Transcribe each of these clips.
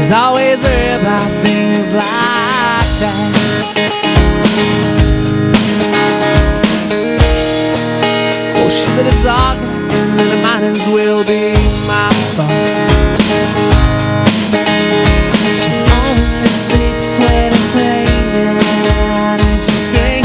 She's always worried about things like that. Oh, she said it's all and it might as well be my fault. She only sleeps when it's raining and she screams,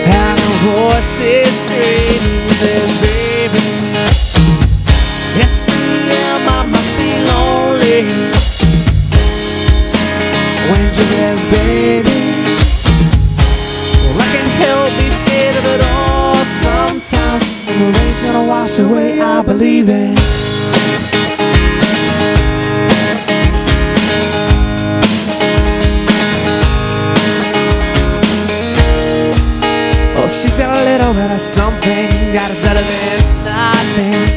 and her voice is straight. Says, baby, it's 3 a.m. I must be lonely. When she says, baby, well, I can't help be scared of it all sometimes. The rain's gonna wash away, I believe it. Oh, she's got a little bit of something that is better than nothing.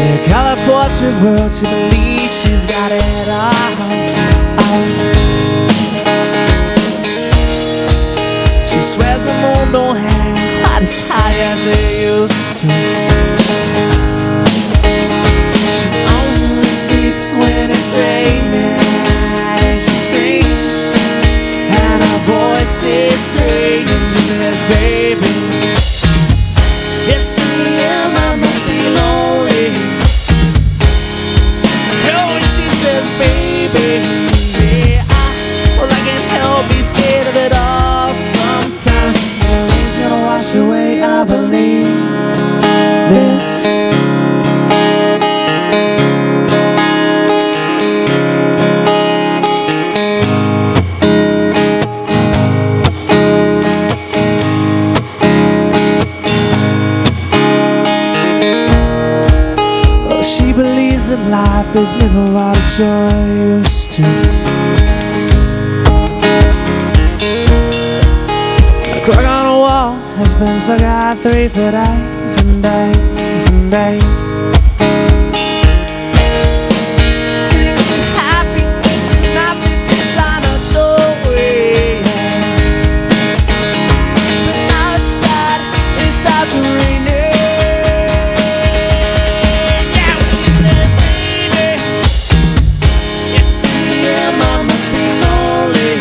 In a color portrait world, she believes she's got it all. She swears the moon don't hang quite as high as it used to. She only sleeps when it's raining and she screams, and her voice is strange. She says, baby, it's 3 a.m. I must be lonely. Oh, and she says, baby, yeah, well, I can't help be scared of it all sometimes. The rain's gonna wash away, I believe this. Well, she believes that life is made of all the joy used to. The clock on the wall has been stuck out 3 for days and days and days. She thinks she's happy, she's nothing since I know the way. But outside it starts to rain. Yeah, when she says, baby, it's 3 a.m. I must be lonely.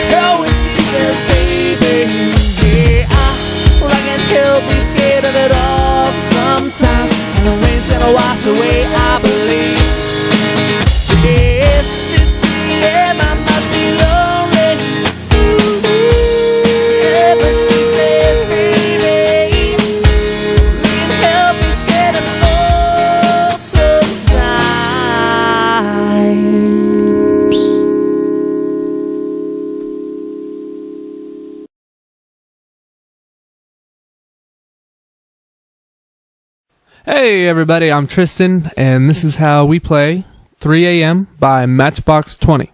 Oh, when she says, baby, yeah, well, I can't help be scared of it all sometimes. And the rain's gonna wash away, I believe. Yes, it's 3 a.m. I must be lonely. Yeah, but she says, baby, I can't help be scared of it all sometimes. Hey everybody, I'm Tristan, and this is how we play 3 a.m. by Matchbox 20.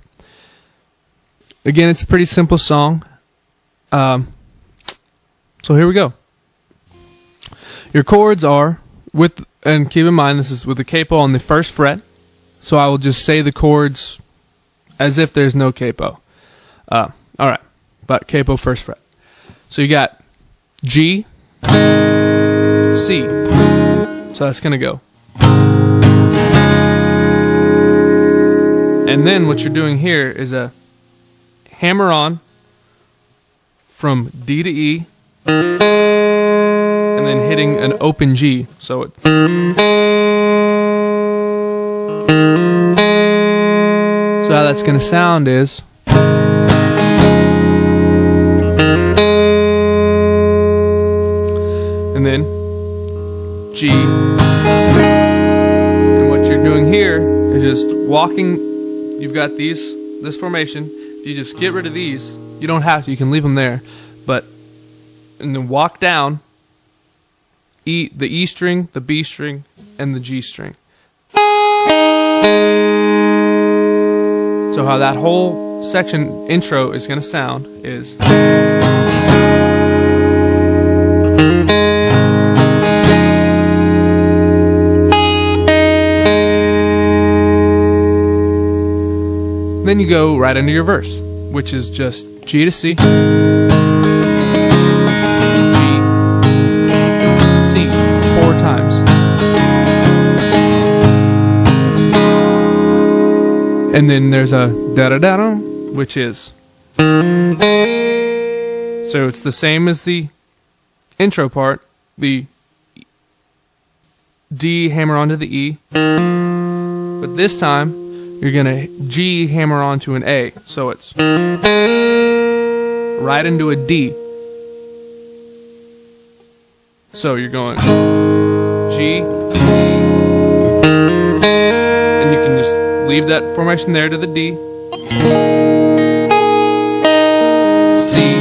Again, it's a pretty simple song. So here we go. Your chords are with, and keep in mind this is with the capo on the 1st fret, so I will just say the chords as if there's no capo. Alright, but capo 1st fret. So you got G, C. So that's going to go. And then what you're doing here is a hammer on from D to E, and then hitting an open G. So it. So how that's going to sound is. And then G, and what you're doing here is just walking. You've got this formation. If you just get rid of these, you don't have to, you can leave them there, but and then walk down the E string, the B string, and the G string. So how that whole section intro is going to sound is. Then you go right into your verse, which is just G to C, G, C 4 times. And then there's a da-da-da-da, which is. So it's the same as the intro part. The D hammer onto the E. But this time, you're going to G hammer onto an A. So it's right into a D. So you're going G, C, and you can just leave that formation there to the D, C.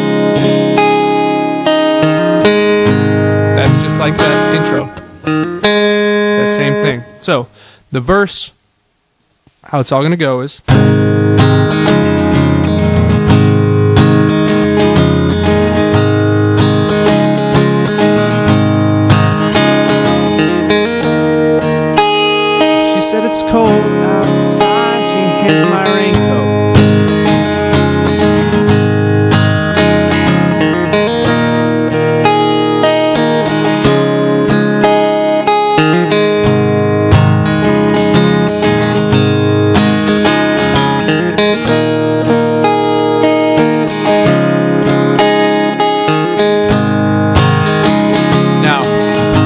That's just like that intro. It's that same thing. So the verse, how it's all going to go is. Said it's cold outside, she hands my raincoat. Now,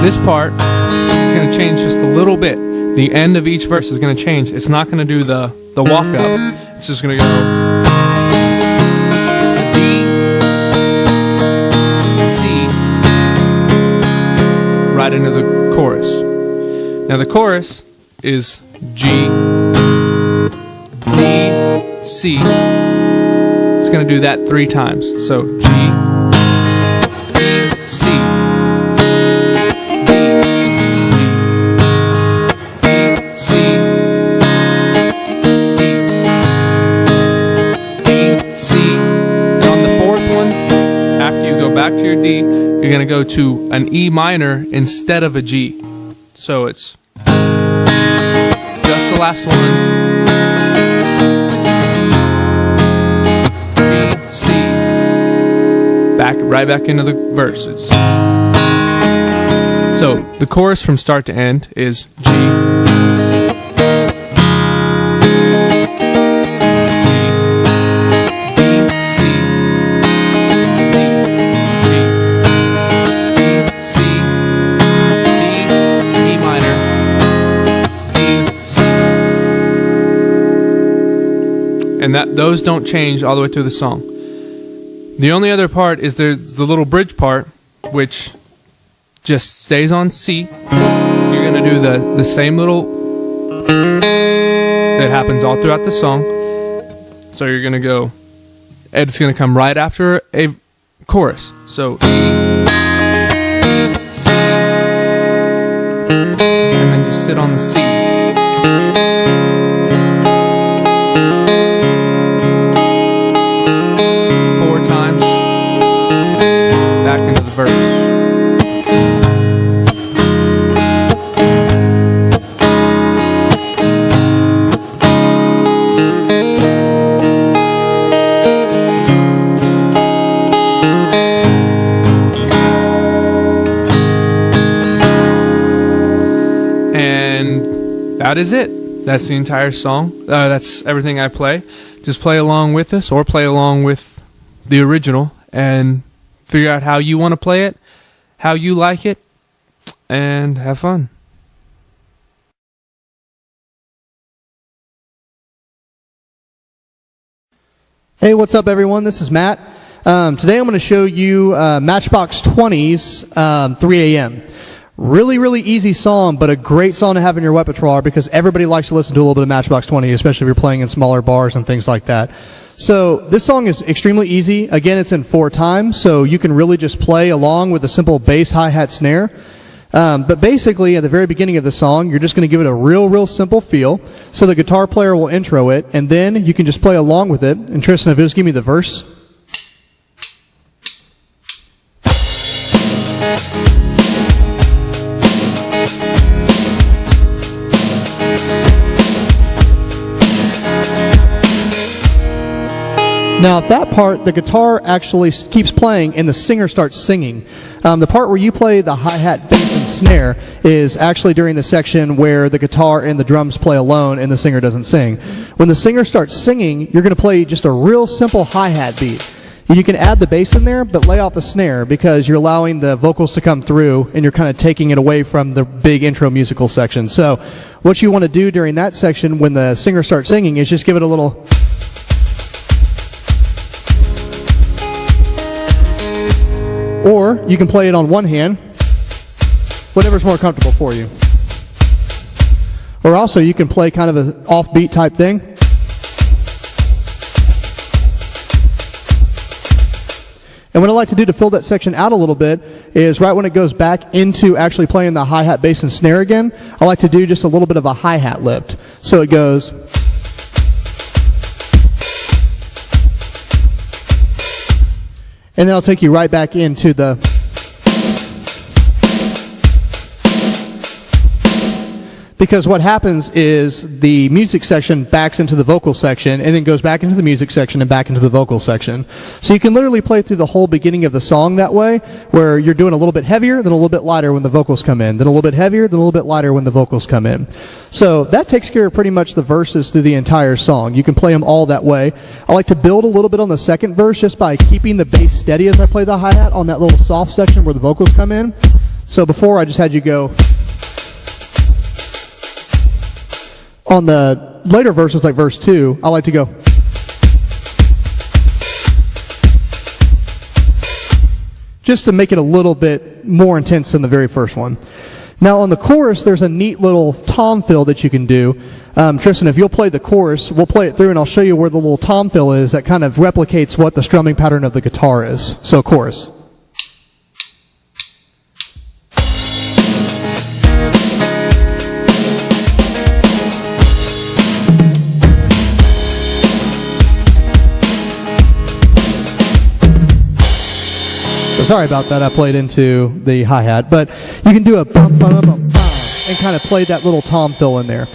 this part is going to change just a little bit. The end of each verse is going to change. It's not going to do the walk up. It's just going to go D, C, right into the chorus. Now the chorus is G, D, C. It's going to do that 3 times. So G, D, C. Back to your D, you're going to go to an E minor instead of a G. So it's just the last one. D, C. Right back into the verse. So the chorus from start to end is G. And those don't change all the way through the song. The only other part is there's the little bridge part, which just stays on C. You're going to do the same little that happens all throughout the song. So you're going to go, and it's going to come right after a chorus. So E, C, and then just sit on the C. Into the verse. And that is it. That's the entire song. That's everything I play. Just play along with us or play along with the original and figure out how you want to play it, how you like it, and have fun. Hey, what's up, everyone? This is Matt. Today I'm going to show you Matchbox 20's 3 a.m. Really, really easy song, but a great song to have in your repertoire because everybody likes to listen to a little bit of Matchbox 20, especially if you're playing in smaller bars and things like that. So this song is extremely easy. Again, it's in 4 times, so you can really just play along with a simple bass, hi-hat, snare. But basically, at the very beginning of the song, you're just going to give it a real simple feel. So the guitar player will intro it, and then you can just play along with it. And Tristan, if you just give me the verse. Now, at that part, the guitar actually keeps playing and the singer starts singing. The part where you play the hi-hat, bass, and snare is actually during the section where the guitar and the drums play alone and the singer doesn't sing. When the singer starts singing, you're going to play just a real simple hi-hat beat. You can add the bass in there, but lay off the snare because you're allowing the vocals to come through and you're kind of taking it away from the big intro musical section. So what you want to do during that section when the singer starts singing is just give it a little... Or you can play it on one hand, whatever's more comfortable for you. Or also you can play kind of an offbeat type thing. And what I like to do to fill that section out a little bit is right when it goes back into actually playing the hi-hat, bass, and snare again, I like to do just a little bit of a hi-hat lift. So it goes... And then I'll take you right back into the... Because what happens is the music section backs into the vocal section and then goes back into the music section and back into the vocal section. So you can literally play through the whole beginning of the song that way, where you're doing a little bit heavier, then a little bit lighter when the vocals come in, then a little bit heavier, then a little bit lighter when the vocals come in. So that takes care of pretty much the verses through the entire song. You can play them all that way. I like to build a little bit on the second verse just by keeping the bass steady as I play the hi-hat on that little soft section where the vocals come in. So before I just had you go... On the later verses, like verse 2, I like to go. Just to make it a little bit more intense than the very first one. Now on the chorus, there's a neat little tom fill that you can do. Tristan, if you'll play the chorus, we'll play it through and I'll show you where the little tom fill is that kind of replicates what the strumming pattern of the guitar is. So chorus. Sorry about that, I played into the hi-hat, but you can do a bum, bum, bum, bum, and kind of play that little tom fill in there.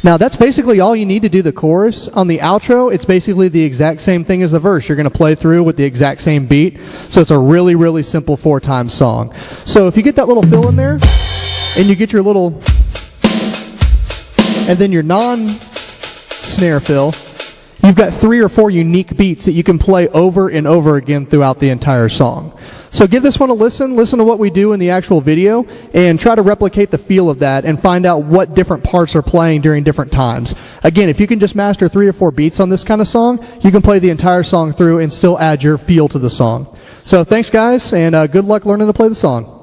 Now that's basically all you need to do the chorus. On the outro, it's basically the exact same thing as the verse. You're going to play through with the exact same beat, so it's a really, really simple 4-time song. So if you get that little fill in there, and you get your little, and then your non-snare fill, you've got 3 or 4 unique beats that you can play over and over again throughout the entire song. So give this one a listen to what we do in the actual video, and try to replicate the feel of that and find out what different parts are playing during different times. Again, if you can just master 3 or 4 beats on this kind of song, you can play the entire song through and still add your feel to the song. So thanks guys, and good luck learning to play the song.